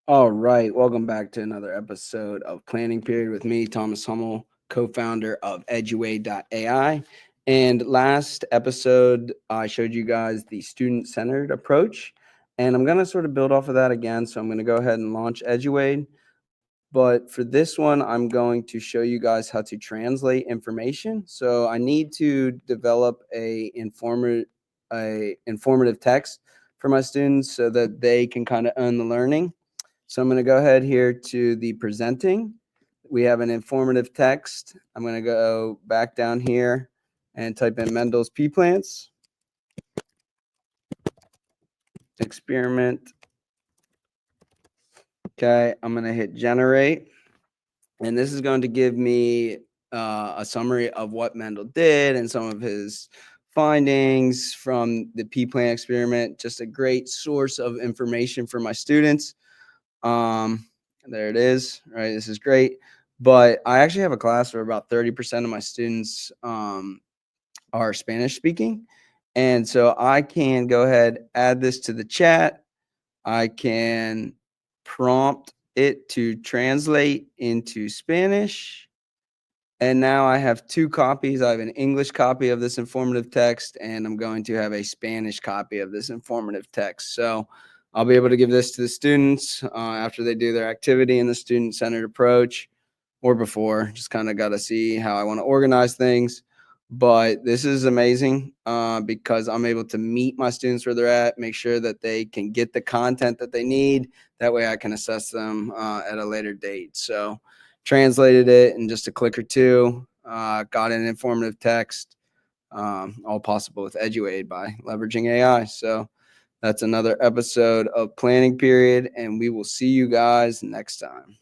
All right, welcome back to another episode of Planning Period with me, Thomas Hummel, co-founder of Eduaide.ai. And last episode, I showed you guys the student-centered approach, and I'm going to sort of build off of that again. So I'm going to go ahead and launch Eduaide. But for this one, I'm going to show you guys how to translate information. So I need to develop a informative text for my students so that they can kind of own the learning. So I'm going to go ahead here to the presenting. We have an informative text. I'm going to go back down here and type in Mendel's pea plants, experiment. Okay, I'm going to hit generate. And this is going to give me a summary of what Mendel did and some of his findings from the pea plant experiment. Just a great source of information for my students. Um, there it is, right? This is great. But I actually have a class where about 30% of my students are Spanish speaking. And so I can go ahead, add this to the chat. I can prompt it to translate into Spanish. And now I have two copies. I have an English copy of this informative text, and I'm going to have a Spanish copy of this informative text. So I'll be able to give this to the students after they do their activity in the student-centered approach or before. Just kind of got to see how I want to organize things. But this is amazing because I'm able to meet my students where they're at, make sure that they can get the content that they need. That way I can assess them at a later date. So translated it in just a click or two, got an informative text, all possible with Eduaide by leveraging AI. So that's another episode of Planning Period, and we will see you guys next time.